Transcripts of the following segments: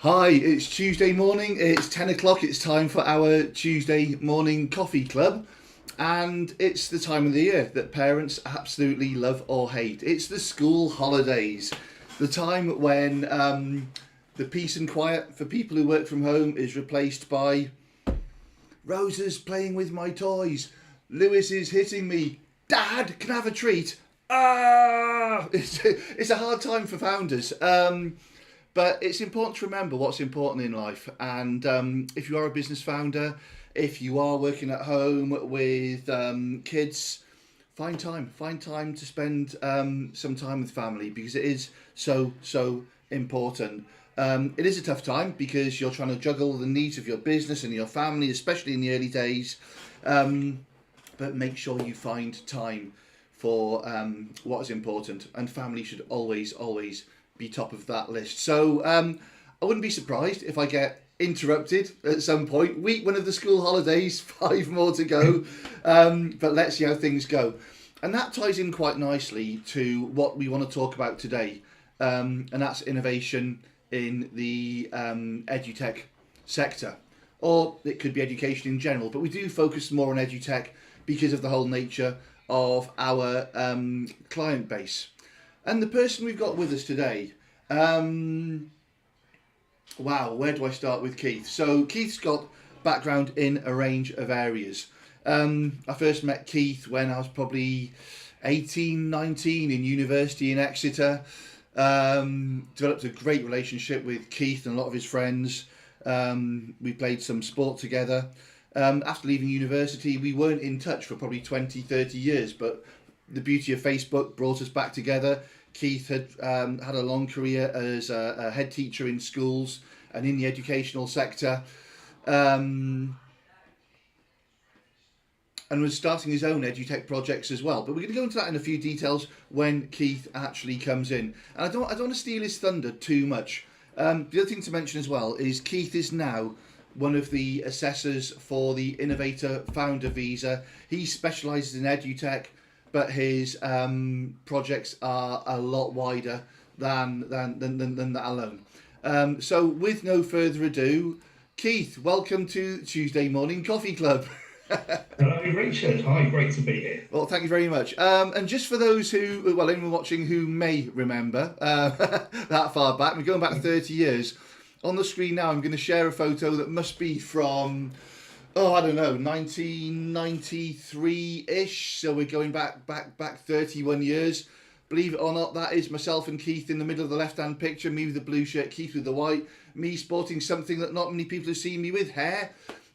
Hi, it's Tuesday morning, it's 10 o'clock, it's time for our Tuesday morning coffee club. And it's the time of the year that parents absolutely love or hate. It's the school holidays, the time when the peace and quiet for people who work from home is replaced by Rosa's playing with my toys, Lewis is hitting me, Dad, can I have a treat? Ah! It's a hard time for founders. But it's important to remember what's important in life. And if you are a business founder, if you are working at home with kids, find time to spend some time with family, because it is so important. It is a tough time because you're trying to juggle the needs of your business and your family, especially in the early days. But make sure you find time for what is important, and family should always be top of that list. So I wouldn't be surprised if I get interrupted at some point. Week one of the school holidays, 5 more to go, but let's see how things go. And that ties in quite nicely to what we want to talk about today, and that's innovation in the Edutech sector, or it could be education in general, but we do focus more on Edutech because of the whole nature of our client base. And the person we've got with us today, wow, where do I start with Keith? So Keith's got background in a range of areas. I first met Keith when I was probably 18, 19 in university in Exeter. Developed a great relationship with Keith and a lot of his friends. We played some sport together. After leaving university, we weren't in touch for probably 20, 30 years, but the beauty of Facebook brought us back together. Keith had had a long career as a head teacher in schools and in the educational sector, and was starting his own edutech projects as well. But we're going to go into that in a few details when Keith actually comes in. And I don't want to steal his thunder too much. The other thing to mention as well is Keith is now one of the assessors for the Innovator Founder Visa. He specialises in edutech, but his projects are a lot wider than that alone. So with no further ado, Keith, welcome to Tuesday Morning Coffee Club. Hello, Richard. Hi, great to be here. Well, thank you very much. And just for those who, well, anyone watching who may remember that far back, we're going back 30 years. On the screen now, I'm going to share a photo that must be from, I don't know, 1993-ish. So we're going back 31 years. Believe it or not, that is myself and Keith in the middle of the left-hand picture. Me with the blue shirt, Keith with the white. Me sporting something that not many people have seen me with, hair.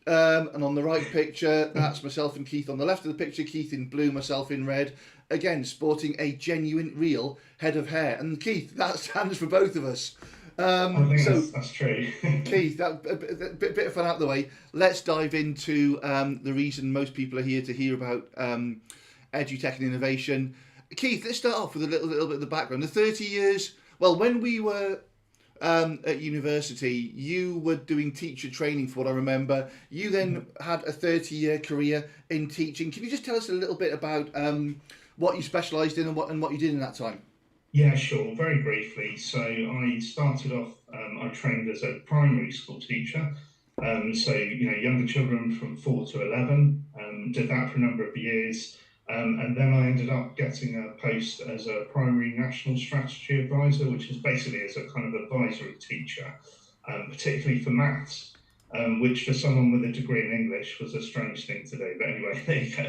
And on the right picture, that's myself and Keith on the left of the picture. Keith in blue, myself in red. Again, sporting a genuine, real head of hair. And Keith, that stands for both of us. I think that's true. Keith, that bit of fun out the way. Let's dive into the reason most people are here to hear about edutech and innovation. Keith, let's start off with a little bit of the background. The 30 years. Well, when we were at university, you were doing teacher training, for what I remember. You then had a 30-year career in teaching. Can you just tell us a little bit about what you specialised in and what you did in that time? Yeah, sure. Very briefly. So I started off, I trained as a primary school teacher. Younger children from 4 to 11. Did that for a number of years. And then I ended up getting a post as a primary national strategy advisor, which is basically as a kind of advisory teacher, particularly for maths, which for someone with a degree in English was a strange thing to do. But anyway, there you go.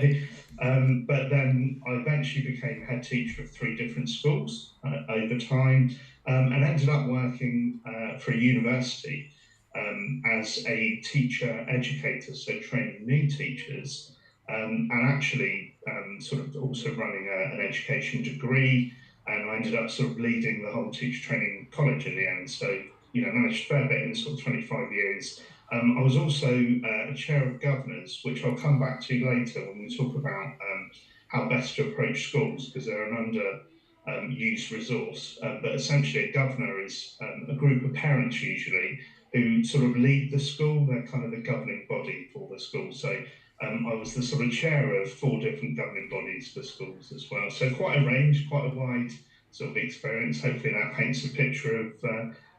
But then I eventually became head teacher of 3 different schools over time, and ended up working for a university as a teacher educator, so training new teachers. And actually sort of also running an education degree, and I ended up sort of leading the whole teacher training college in the end. So, managed a fair bit in sort of 25 years. I was also a chair of governors, which I'll come back to later when we talk about how best to approach schools, because they're an used resource. But essentially, a governor is a group of parents usually who sort of lead the school. They're kind of the governing body for the school. So I was the sort of chair of 4 different governing bodies for schools as well. So quite a range, quite a wide sort of experience. Hopefully that paints a picture of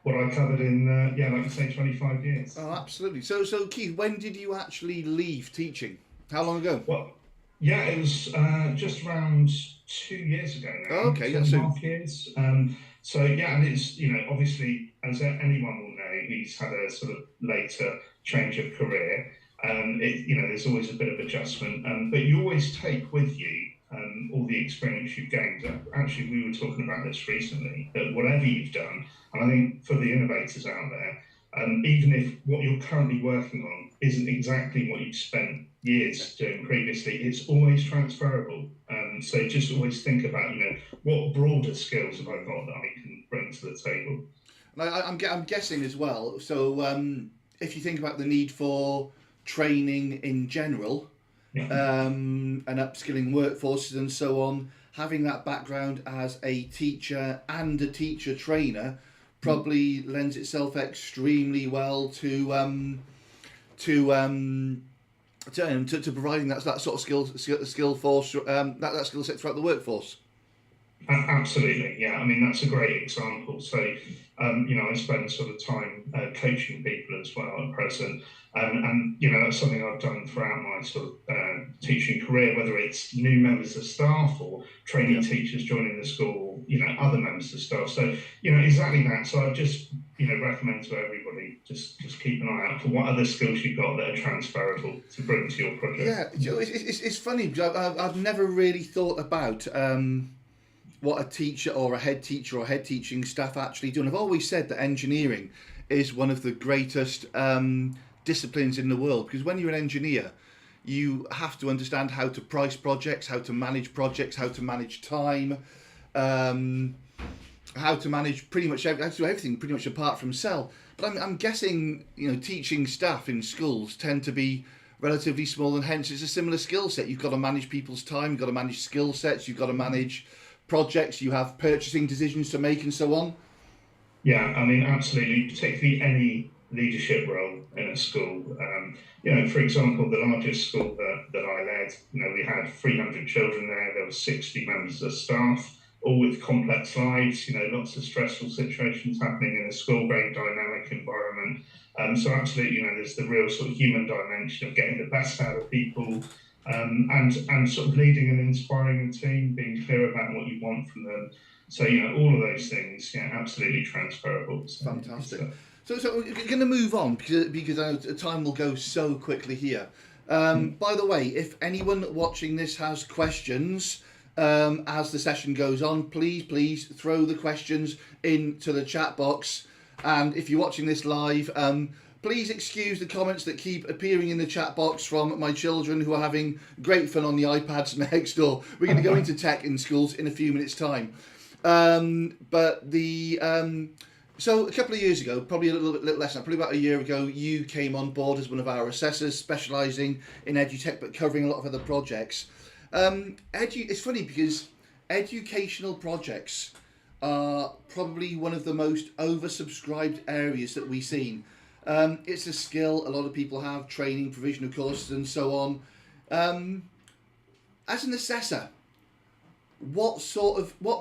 what I covered in, like you say, 25 years. Oh, absolutely. So Keith, when did you actually leave teaching? How long ago? Well, yeah, it was just around 2 years ago Oh, now, okay, two that's and a soon. half years. So yeah, and it's, obviously, as anyone will know, he's had a sort of later change of career. There's always a bit of adjustment, but you always take with you all the experience you've gained. Actually, we were talking about this recently, that whatever you've done, and I think for the innovators out there, even if what you're currently working on isn't exactly what you've spent years doing previously, it's always transferable. So just always think about, what broader skills have I got that I can bring to the table. And I'm guessing as well. So if you think about the need for training in general, Yeah. and upskilling workforces and so on, having that background as a teacher and a teacher trainer probably lends itself extremely well to providing that sort of skill force, that skill set throughout the workforce. Absolutely, yeah. I mean, that's a great example. So, I spend sort of time coaching people as well at present, and that's something I've done throughout my sort of teaching career, whether it's new members of staff or trainee teachers joining the school, other members of staff. So, exactly that. So I just, recommend to everybody just keep an eye out for what other skills you've got that are transferable to bring to your project. Yeah, it's funny because I've never really thought about what a teacher or a head teacher or head teaching staff actually do. And I've always said that engineering is one of the greatest disciplines in the world, because when you're an engineer, you have to understand how to price projects, how to manage time, how to manage pretty much everything pretty much apart from sell. But I'm guessing teaching staff in schools tend to be relatively small, and hence it's a similar skill set. You've got to manage people's time, you've got to manage skill sets, you've got to manage projects, you have purchasing decisions to make, and so on. Yeah, I mean, absolutely, particularly any leadership role in a school. For example, the largest school that I led, we had 300 children there. There were 60 members of staff, all with complex lives. Lots of stressful situations happening in a school, very dynamic environment. So absolutely, there's the real sort of human dimension of getting the best out of people. And sort of leading and inspiring a team, being clear about what you want from them. So, all of those things, absolutely transferable. So, fantastic. So we're going to move on because time will go so quickly here. By the way, if anyone watching this has questions as the session goes on, please throw the questions into the chat box. And if you're watching this live, please excuse the comments that keep appearing in the chat box from my children who are having great fun on the iPads next door. We're going to go into tech in schools in a few minutes' time. So a couple of years ago, probably a little less now, probably about a year ago, you came on board as one of our assessors, specialising in Edutech, but covering a lot of other projects. It's funny because educational projects are probably one of the most oversubscribed areas that we've seen. It's a skill a lot of people have, training, provision of courses and so on. As an assessor, what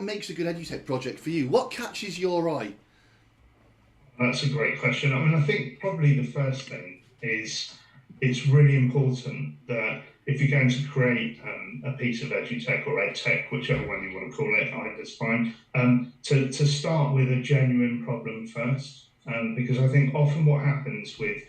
makes a good Edutech project for you? What catches your eye? That's a great question. I mean, I think probably the first thing is it's really important that if you're going to create a piece of Edutech or EdTech, whichever one you want to call it, either's fine, to start with a genuine problem first. Because I think often what happens with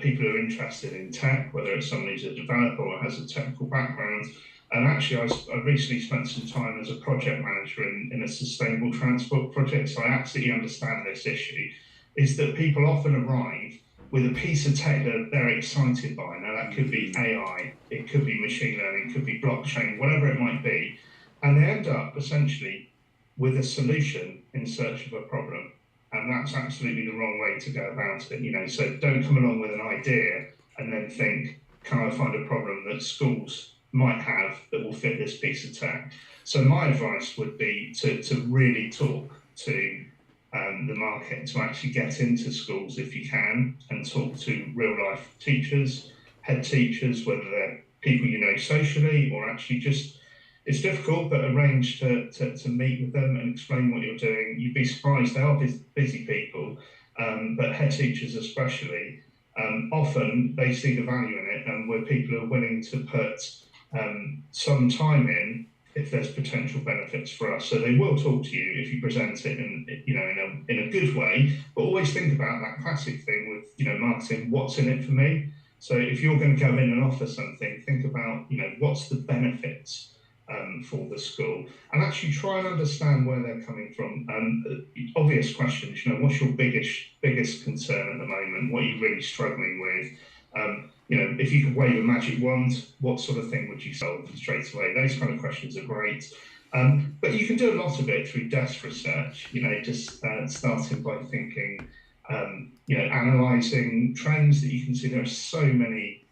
people who are interested in tech, whether it's someone who's a developer or has a technical background, and actually I recently spent some time as a project manager in a sustainable transport project, so I absolutely understand this issue, is that people often arrive with a piece of tech that they're excited by. Now that could be AI, it could be machine learning, it could be blockchain, whatever it might be, and they end up essentially with a solution in search of a problem. And that's absolutely the wrong way to go about it, So don't come along with an idea and then think, can I find a problem that schools might have that will fit this piece of tech? So my advice would be to really talk to the market, to actually get into schools if you can, and talk to real life teachers, head teachers, whether they're people socially or actually just it's difficult, but arrange to meet with them and explain what you're doing. You'd be surprised, they are busy people, but head teachers especially, often they see the value in it, and where people are willing to put some time in if there's potential benefits for us. So they will talk to you if you present it in a good way, but always think about that classic thing with marketing, what's in it for me? So if you're going to go in and offer something, think about what's the benefits for the school, and actually try and understand where they're coming from. Obvious questions, what's your biggest concern at the moment? What are you really struggling with? If you could wave a magic wand, what sort of thing would you solve straight away? Those kind of questions are great. But you can do a lot of it through desk research, just starting by thinking, analysing trends that you can see. There are so many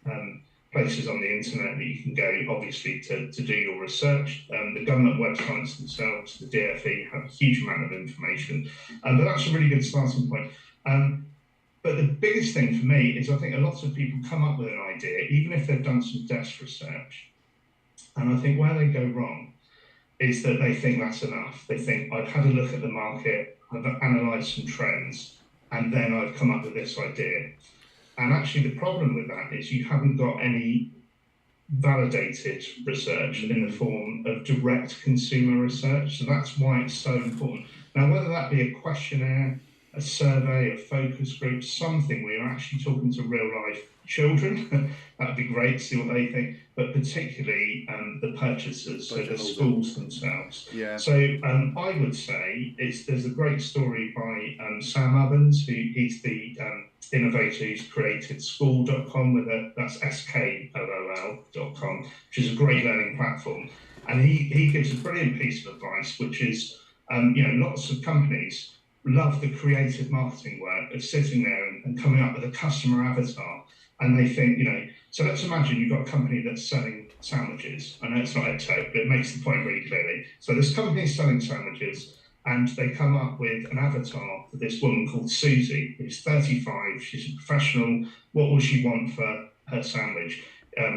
places on the internet that you can go, obviously, to do your research. The government websites themselves, the DFE, have a huge amount of information. But that's a really good starting point. But the biggest thing for me is I think a lot of people come up with an idea, even if they've done some desk research. And I think where they go wrong is that they think that's enough. They think, I've had a look at the market, I've analysed some trends, and then I've come up with this idea. And actually the problem with that is you haven't got any validated research in the form of direct consumer research. So that's why it's so important. Now, whether that be a questionnaire, a survey, a focus group, something where you're actually talking to real life children, that'd be great to see what they think, but particularly the purchasers, so the schools themselves. Yeah. So I would say there's a great story by Sam Ovens, he's the innovator who's created school.com, that's SKOOL.com, which is a great learning platform. And he gives a brilliant piece of advice, which is, lots of companies love the creative marketing work of sitting there and coming up with a customer avatar. And they think, so let's imagine you've got a company that's selling sandwiches. I know it's not Edutech, but it makes the point really clearly. So this company is selling sandwiches, and they come up with an avatar for this woman called Susie, who's 35, she's a professional. What will she want for her sandwich?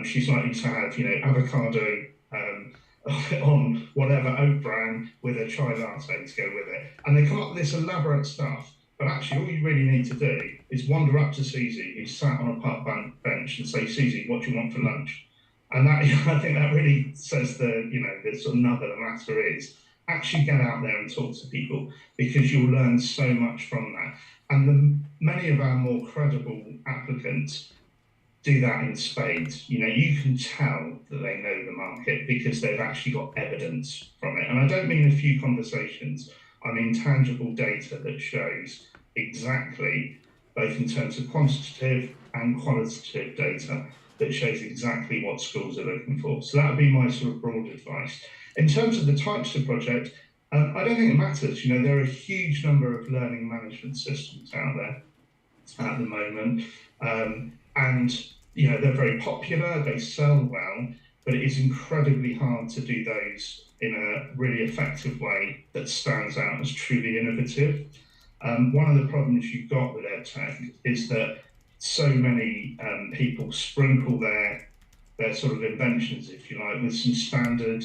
She's likely to have, avocado on whatever oat bran with a chai latte to go with it. And they come up with this elaborate stuff, but actually all you really need to do is wander up to Susie, who's sat on a park bench, and say, Susie, what do you want for lunch? And that, I think that really says the sort of nub of the matter is, actually get out there and talk to people, because you'll learn so much from that. And many of our more credible applicants do that in spades. You can tell that they know the market because they've actually got evidence from it. And I don't mean a few conversations, I mean tangible data that shows exactly, both in terms of quantitative and qualitative data, that shows exactly what schools are looking for. So that would be my sort of broad advice. In terms of the types of project, I don't think it matters. There are a huge number of learning management systems out there at the moment. And they're very popular, they sell well, but it is incredibly hard to do those in a really effective way that stands out as truly innovative. One of the problems you've got with EdTech is that so many people sprinkle their sort of inventions, if you like, with some standard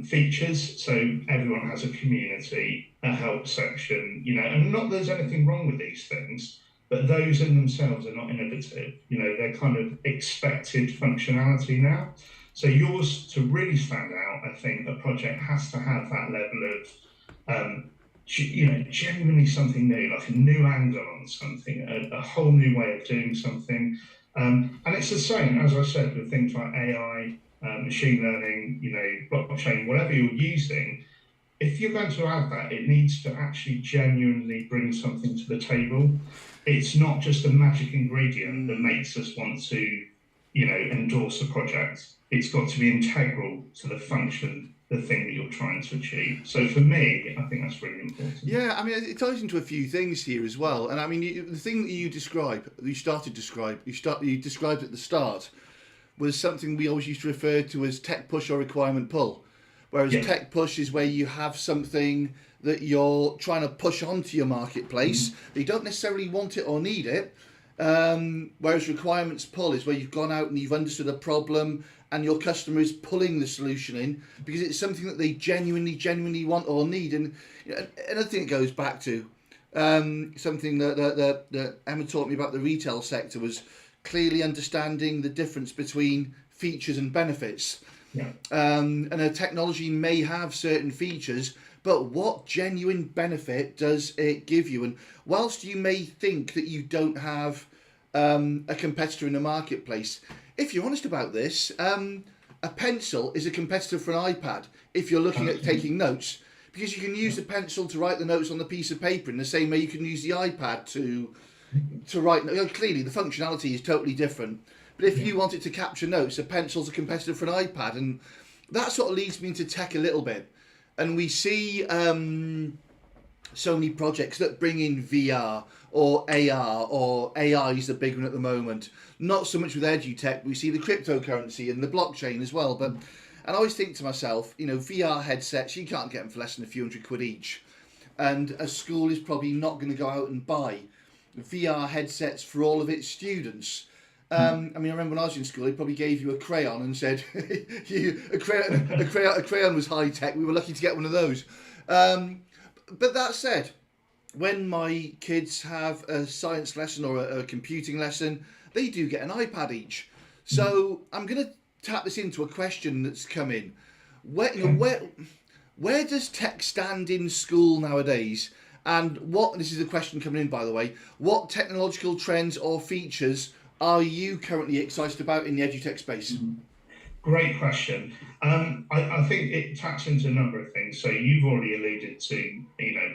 features. So everyone has a community, a help section, and not that there's anything wrong with these things, but those in themselves are not innovative. They're kind of expected functionality now. So yours, to really stand out, I think a project has to have that level of, genuinely something new, like a new angle on something, a whole new way of doing something. And it's the same, as I said, with things like AI, machine learning, blockchain, whatever you're using. If you're going to add that, it needs to actually genuinely bring something to the table. It's not just a magic ingredient that makes us want to, endorse a project. It's got to be integral to the function, the thing that you're trying to achieve. So for me, I think that's really important. Yeah, I mean, it ties into a few things here as well. And I mean, the thing that you described at the start was something we always used to refer to as tech push or requirement pull. Whereas tech push is where you have something that you're trying to push onto your marketplace. You don't necessarily want it or need it, Whereas requirements pull is where you've gone out and you've understood a problem and your customer is pulling the solution in because it's something that they genuinely want or need. And another thing it goes back to, something that Emma taught me about the retail sector was clearly understanding the difference between features and benefits. Yeah. And a technology may have certain features, but what genuine benefit does it give you? And whilst you may think that you don't have a competitor in the marketplace, if you're honest about this, a pencil is a competitor for an iPad if you're looking at taking notes, because you can use the pencil to write the notes on the piece of paper in the same way you can use the iPad to write. Clearly, the functionality is totally different. But if you wanted to capture notes, a pencil's a competitor for an iPad, and that sort of leads me into tech a little bit. And we see so many projects that bring in VR or AR, or AI is the big one at the moment. Not so much with Edutech, we see the cryptocurrency and the blockchain as well. And I always think to myself, VR headsets, you can't get them for less than a few £100 each. And a school is probably not going to go out and buy VR headsets for all of its students. I remember when I was in school, they probably gave you a crayon and said, a crayon was high tech. We were lucky to get one of those. But that said, when my kids have a science lesson or a computing lesson, they do get an iPad each. So I'm going to tap this into a question that's come in. Where does tech stand in school nowadays? And this is a question coming in, by the way, what technological trends or features are you currently excited about in the Edutech space? Great question. I think it taps into a number of things. So you've already alluded to,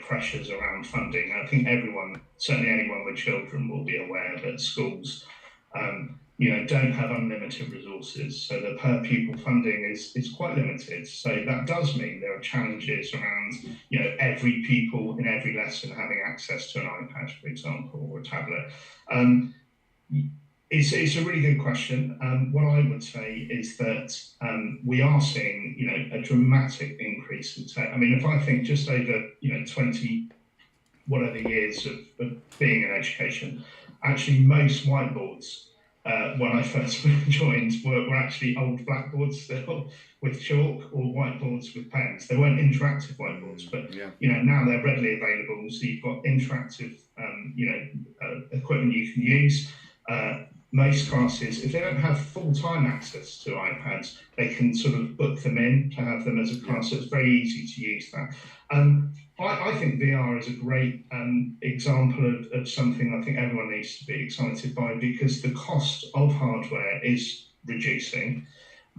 pressures around funding. I think everyone, certainly anyone with children, will be aware that schools, don't have unlimited resources. So the per pupil funding is quite limited. So that does mean there are challenges around, every pupil in every lesson having access to an iPad, for example, or a tablet. It's a really good question. What I would say is that we are seeing, a dramatic increase in tech. I mean, if I think just over, 20 whatever years of being in education, actually most whiteboards when I first joined were actually old blackboards still with chalk, or whiteboards with pens. They weren't interactive whiteboards, but now they're readily available. So you've got interactive, equipment you can use. Most classes, if they don't have full-time access to iPads, they can sort of book them in to have them as a class. So it's very easy to use that. I think VR is a great example of something I think everyone needs to be excited by, because the cost of hardware is reducing,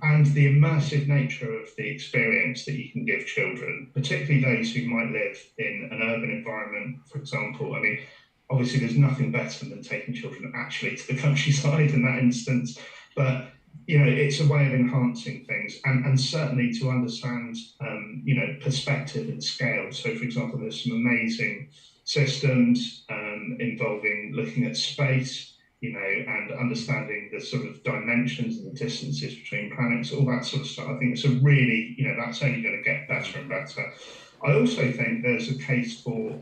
and the immersive nature of the experience that you can give children, particularly those who might live in an urban environment, for example. I mean, obviously, there's nothing better than taking children actually to the countryside in that instance, but it's a way of enhancing things, and certainly to understand perspective and scale. So, for example, there's some amazing systems involving looking at space, and understanding the sort of dimensions and the distances between planets, all that sort of stuff. I think it's a really, that's only going to get better and better. I also think there's a case for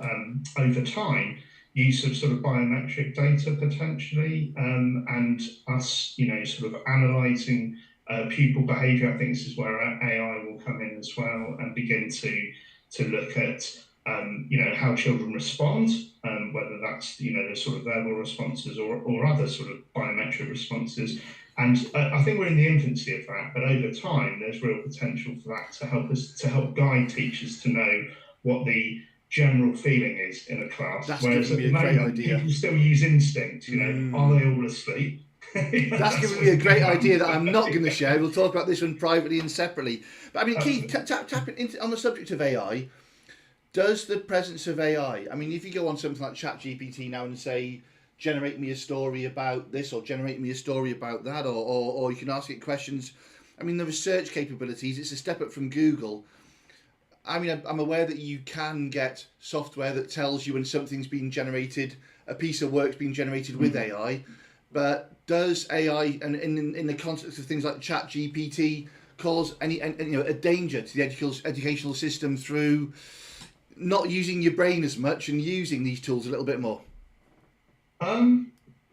over time use of sort of biometric data potentially, and us, sort of analysing pupil behaviour. I think this is where AI will come in as well, and begin to look at how children respond, whether that's the sort of verbal responses or other sort of biometric responses. And I think we're in the infancy of that, but over time there's real potential for that to help guide teachers to know what the general feeling is in a class. That's whereas giving me a great idea. People still use instinct, are they all asleep? That's giving me a great idea that I'm not going to share. We'll talk about this one privately and separately. But I mean, Keith, tapping into on the subject of AI, does the presence of AI, I mean, if you go on something like ChatGPT now and say, generate me a story about this, or generate me a story about that, or you can ask it questions. I mean, the research capabilities, it's a step up from Google. I mean, I'm aware that you can get software that tells you when something's been generated, a piece of work's been generated with AI, but does AI, and in the context of things like ChatGPT, cause a danger to the educational system through not using your brain as much and using these tools a little bit more?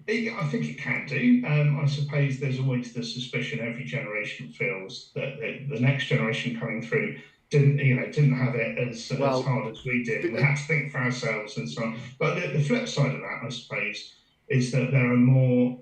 I think it can do. I suppose there's always the suspicion every generation feels that the next generation coming through didn't have it as Well, hard as we did, and we it, had to think for ourselves and so on. But the flip side of that, I suppose, is that there are more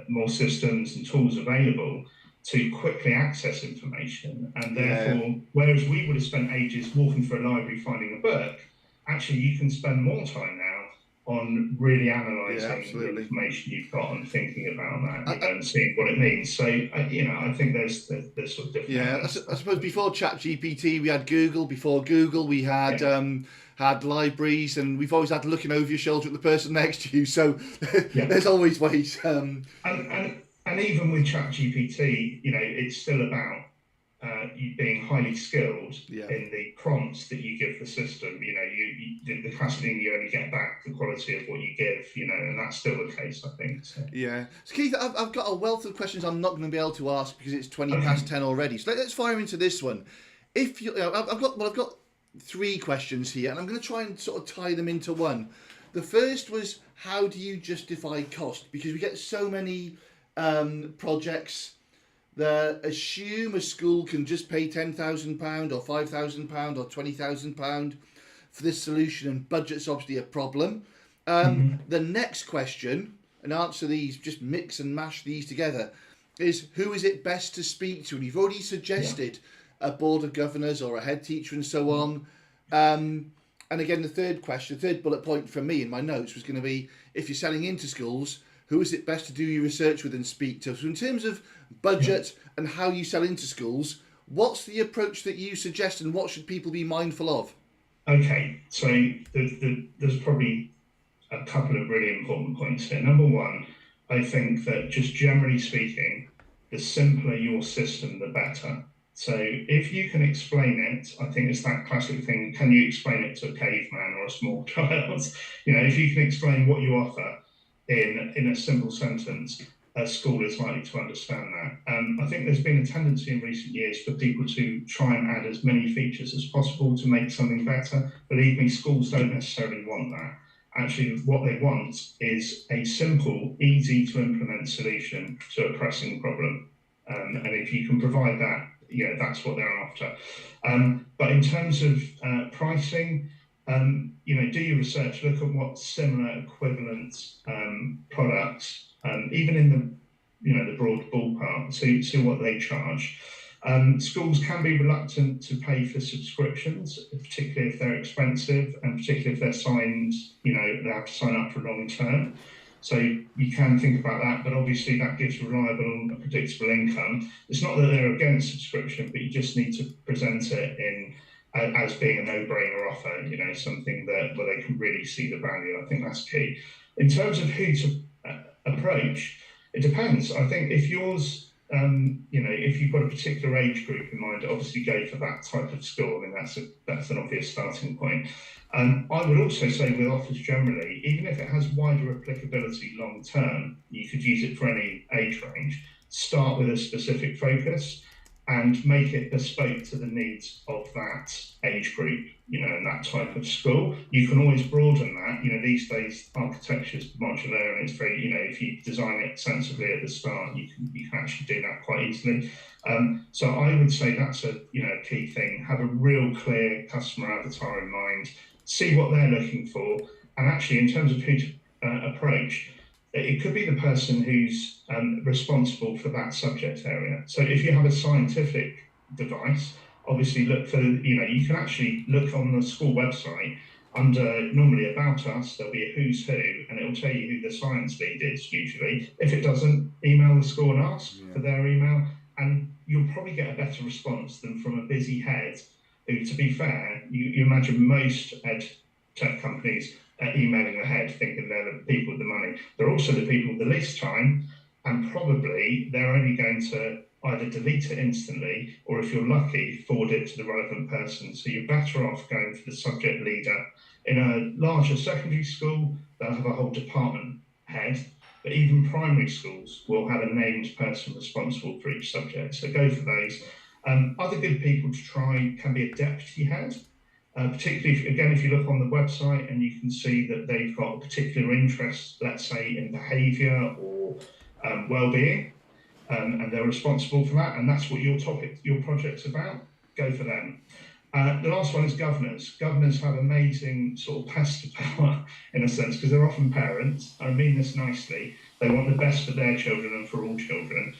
more systems and tools available to quickly access information, and yeah, therefore, whereas we would have spent ages walking through a library finding a book, actually you can spend more time now on really yeah, analysing the absolutely. information you've got and thinking about that, I, and seeing what it means. So, I think there's sort of different Yeah, elements I there. suppose before ChatGPT we had Google. Before Google we Yeah, had libraries, and we've always had looking over your shoulder at the person next to you. So yeah. there's always ways. And even with ChatGPT, it's still about you being highly skilled Yeah, in the prompts that you give the system. The classic thing, you only get back the quality of what you give. And that's still the case, I think. So. yeah. So Keith, I've got a wealth of questions I'm not going to be able to ask because it's 10 already. So let's fire into this one. If I've got three questions here, and I'm going to try and sort of tie them into one. The first was, how do you justify cost? Because we get so many projects that assume a school can just pay £10,000 or £5,000 or £20,000 for this solution, and budget's obviously a problem. Mhm. The next question, and answer these, just mix and mash these together, is who is it best to speak to? And you've already Yeah. suggested a board of governors or a head teacher and so on. And again, the third question, the third bullet point from me in my notes was going to be, if you're selling into schools, who is it best to do your research with and speak to? So in terms of Yeah. budget and how you sell into schools, what's the approach that you suggest, and what should people be mindful of? Okay. So there's probably a couple of really important points here. Number one, I think that just generally speaking, the simpler your system, the better. So if you can explain it, I think it's that classic thing, can you explain it to a caveman or a small child? If you can explain what you offer in a simple sentence, a school is likely to understand that. I think there's been a tendency in recent years for people to try and add as many features as possible to make something better. Believe me, schools don't necessarily want that. Actually, what they want is a simple, easy to implement solution to a pressing problem. Yeah, And if you can provide that, that's what they're after. But in terms of pricing, do your research, look at what similar equivalent products, even in the broad ballpark, see what they charge. Schools can be reluctant to pay for subscriptions, particularly if they're expensive, and particularly if they're signed, they have to sign up for long term. So you can think about that, but obviously that gives reliable and predictable income. It's not that they're against subscription, but you just need to present it in as being a no-brainer offer, something where they can really see the value. I think that's key. In terms of who to approach, it depends. I think if if you've got a particular age group in mind, obviously go for that type of school. I mean, that's an obvious starting point. I would also say with offers generally, even if it has wider applicability long term, you could use it for any age range. Start with a specific focus and make it bespoke to the needs of that age group, and that type of school. You can always broaden that. These days architecture is modular, and it's very, if you design it sensibly at the start, you can actually do that quite easily. So I would say that's a key thing. Have a real clear customer avatar in mind. See what they're looking for, and actually, in terms of who to approach, it could be the person who's responsible for that subject area. So if you have a scientific device, obviously look for, you can actually look on the school website under normally About Us, there'll be a who's who, and it'll tell you who the science lead is usually. If it doesn't, email the school and ask for their email, and you'll probably get a better response than from a busy head who, to be fair, you imagine most ed tech companies emailing the head thinking they're the people with the money. They're also the people with the least time, and probably they're only going to either delete it instantly, or if you're lucky, forward it to the relevant person. So you're better off going for the subject leader. In a larger secondary school, they'll have a whole department head, but even primary schools will have a named person responsible for each subject. So go for those. Other good people to try can be a deputy head. particularly if you look on the website and you can see that they've got a particular interest, let's say in behaviour or well-being, and they're responsible for that, and that's what your project's about, go for them. The last one is governors. Governors have amazing sort of pester power in a sense, because they're often parents. I mean this nicely. They want the best for their children and for all children.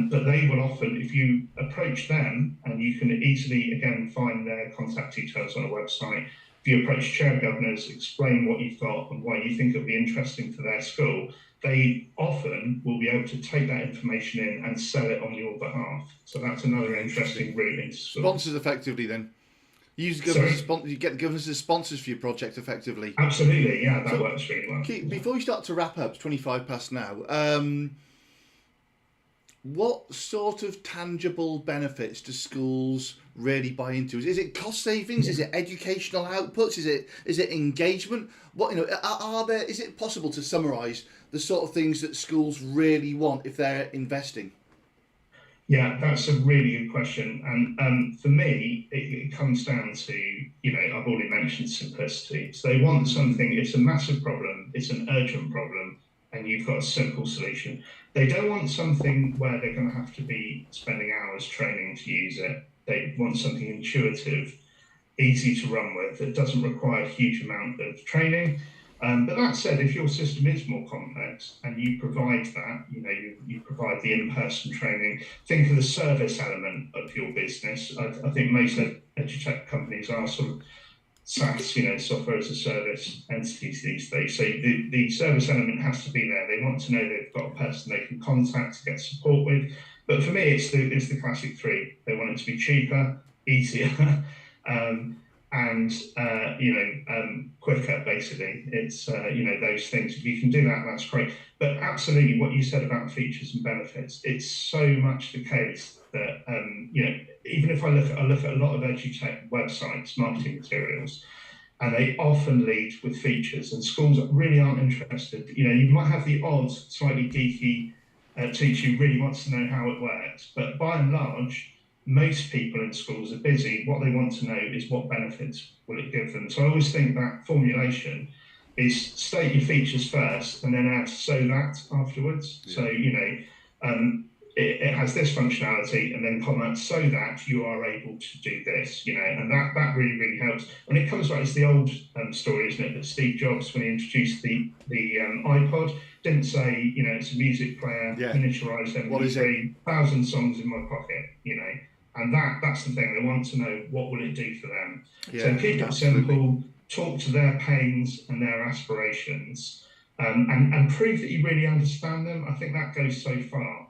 But they will often, if you approach them, and you can easily, again, find their contact details on a website, if you approach chair governors, explain what you've got and why you think it'll be interesting for their school, they often will be able to take that information in and sell it on your behalf. So that's another interesting route into school. Sponsors effectively then. You get the governors as sponsors for your project effectively. Absolutely, yeah, that works really well. Keith, before we start to wrap up, it's 25 past now. What sort of tangible benefits do schools really buy into? Is it cost savings? Is it educational outputs? Is it engagement? What is it possible to summarise the sort of things that schools really want if they're investing? Yeah, that's a really good question. And for me, it comes down to, I've already mentioned simplicity. So they want something, it's a massive problem, it's an urgent problem, and you've got a simple solution. They don't want something where they're going to have to be spending hours training to use it. They want something intuitive, easy to run with, that doesn't require a huge amount of training. But that said, if your system is more complex and you provide that, you provide the in-person training, think of the service element of your business. I think most edutech companies are sort of SaaS, software as a service entities these days. So the service element has to be there. They want to know they've got a person they can contact to get support with. But for me, it's the classic three. They want it to be cheaper, easier, and quicker. Basically, it's those things. If you can do that, that's great. But absolutely, what you said about features and benefits, it's so much the case that even if I look at a lot of edutech websites, marketing materials, and they often lead with features, and schools really aren't interested. You might have the odd, slightly geeky teacher who really wants to know how it works, but by and large, most people in schools are busy. What they want to know is what benefits will it give them. So I always think that formulation is state your features first and then add so that afterwards. Yeah. So, it has this functionality and then comment so that you are able to do this, and that really, really helps. When it comes back, it's the old story, isn't it, that Steve Jobs, when he introduced the iPod, didn't say, it's a music player, miniaturized MP3, 1,000 songs in my pocket, and that's the thing. They want to know what will it do for them. Yeah, so keep it simple, talk to their pains and their aspirations, and prove that you really understand them. I think that goes so far.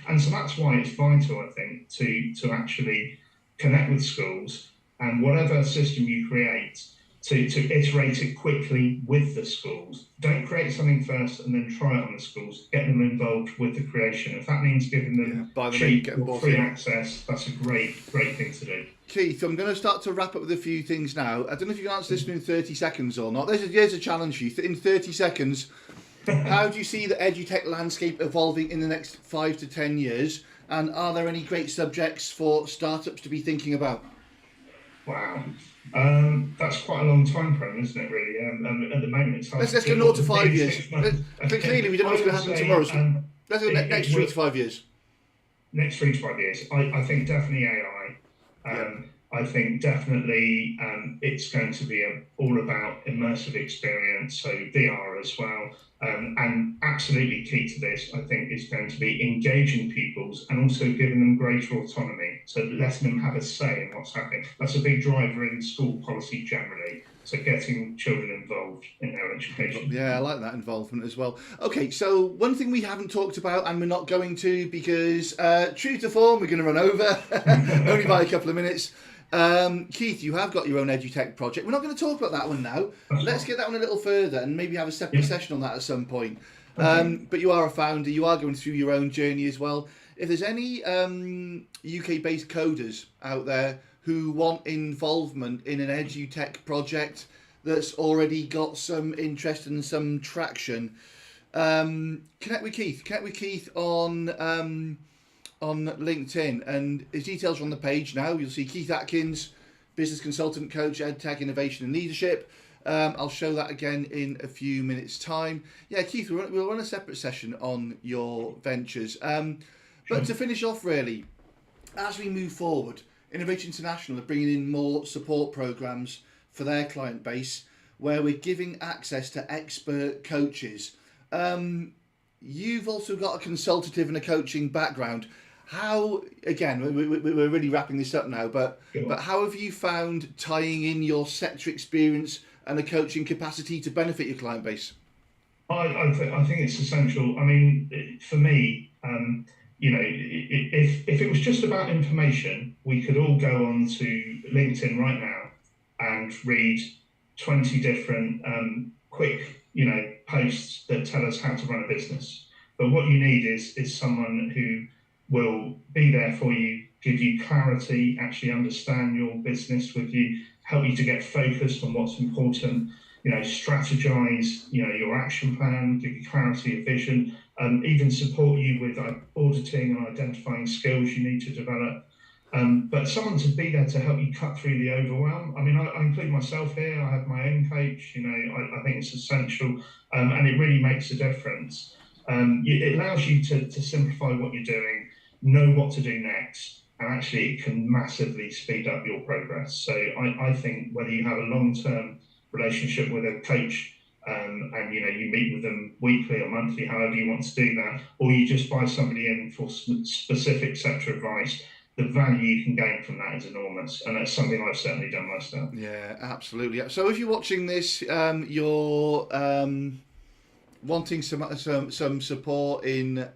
And so that's why it's vital, I think, to actually connect with schools, and whatever system you create, to iterate it quickly with the schools. Don't create something first and then try it on the schools. Get them involved with the creation. If that means giving them cheap or free access, that's a great thing to do. Keith, I'm going to start to wrap up with a few things now. I don't know if you can answer this in 30 seconds or not. Here's a challenge for you. In 30 seconds, how do you see the edutech landscape evolving in the next 5 to 10 years? And are there any great subjects for startups to be thinking about? Wow. That's quite a long time frame, isn't it, really? At the moment, it's hard. Let's go 0 to 5 years. Clearly, we don't know what's going to happen tomorrow. So let's go next 3 to 5 years. Next 3 to 5 years. I think definitely AI. I think definitely it's going to be all about immersive experience, so VR as well. And absolutely key to this, I think, is going to be engaging pupils and also giving them greater autonomy, so letting them have a say in what's happening. That's a big driver in school policy generally, so getting children involved in their education. Yeah, I like that involvement as well. Okay, so one thing we haven't talked about, and we're not going to because true to form, we're going to run over only by a couple of minutes. Keith, you have got your own edutech project. We're not going to talk about that one now. Let's get that one a little further and maybe have a separate session on that at some point. But you are a founder, you are going through your own journey as well. If there's any UK-based coders out there who want involvement in an edutech project that's already got some interest and some traction, connect with Keith. Connect with Keith on LinkedIn, and his details are on the page now. You'll see Keith Atkins, business consultant coach, Edutech, innovation and leadership. I'll show that again in a few minutes' time. Yeah, Keith, we'll run a separate session on your ventures. But to finish off, really, as we move forward, Innovate International are bringing in more support programs for their client base, where we're giving access to expert coaches. You've also got a consultative and a coaching background. How, again, we're really wrapping this up now, but how have you found tying in your sector experience and a coaching capacity to benefit your client base? I think it's essential. I mean, for me, if it was just about information, we could all go on to LinkedIn right now and read 20 different quick, posts that tell us how to run a business. But what you need is someone who will be there for you, give you clarity, actually understand your business with you, help you to get focused on what's important, strategize, your action plan, give you clarity of vision, even support you with auditing and identifying skills you need to develop. But someone to be there to help you cut through the overwhelm. I mean, I include myself here. I have my own coach. I think it's essential, and it really makes a difference. It allows you to simplify what you're doing, know what to do next, and actually it can massively speed up your progress. So I think whether you have a long-term relationship with a coach, and you meet with them weekly or monthly, however you want to do that, or you just buy somebody in for specific sector advice, the value you can gain from that is enormous, and that's something I've certainly done myself. Yeah, absolutely. So if you're watching this, you're wanting some support in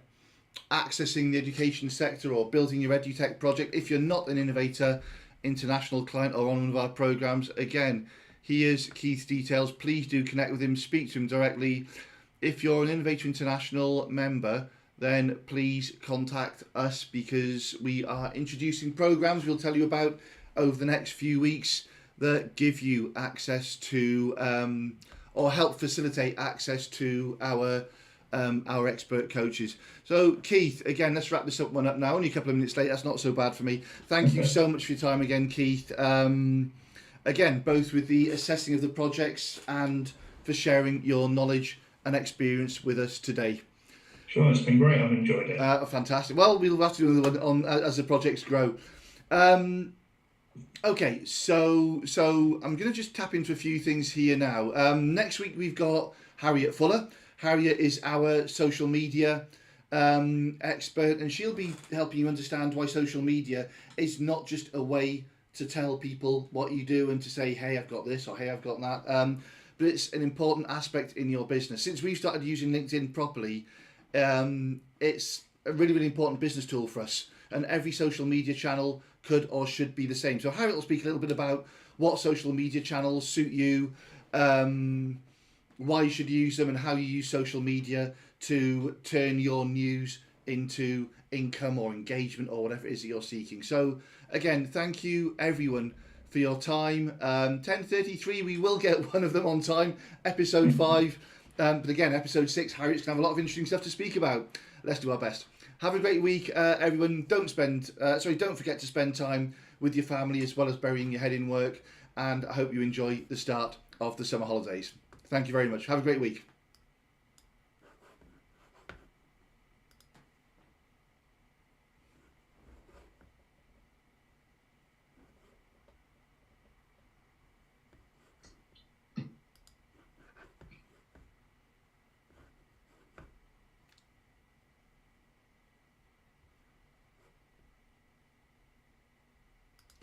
accessing the education sector or building your Edutech project. If you're not an Innovator International client or on one of our programs, again, here's Keith's details. Please do connect with him, speak to him directly. If you're an Innovator International member, then please contact us, because we are introducing programs we'll tell you about over the next few weeks that give you access to or help facilitate access to our expert coaches. So Keith, again, let's wrap this up now. Only a couple of minutes late, that's not so bad for me. Thank you so much for your time again, Keith. Again, both with the assessing of the projects and for sharing your knowledge and experience with us today. Sure, it's been great. I've enjoyed it. Fantastic. Well, we'll have to do another one on as the projects grow. Okay, so I'm going to just tap into a few things here now. Next week we've got Harriet Fuller. Harriet is our social media expert, and she'll be helping you understand why social media is not just a way to tell people what you do and to say, hey, I've got this or hey, I've got that. But it's an important aspect in your business. Since we've started using LinkedIn properly, it's a really, really important business tool for us. And every social media channel could or should be the same. So Harriet will speak a little bit about what social media channels suit you, why you should use them, and how you use social media to turn your news into income or engagement or whatever it is that you're seeking. So again, thank you everyone for your time. 10:33, we will get one of them on time, episode 5. But again, episode 6, Harriet's going to have a lot of interesting stuff to speak about. Let's do our best. Have a great week, everyone. Don't forget to spend time with your family as well as burying your head in work. And I hope you enjoy the start of the summer holidays. Thank you very much. Have a great week.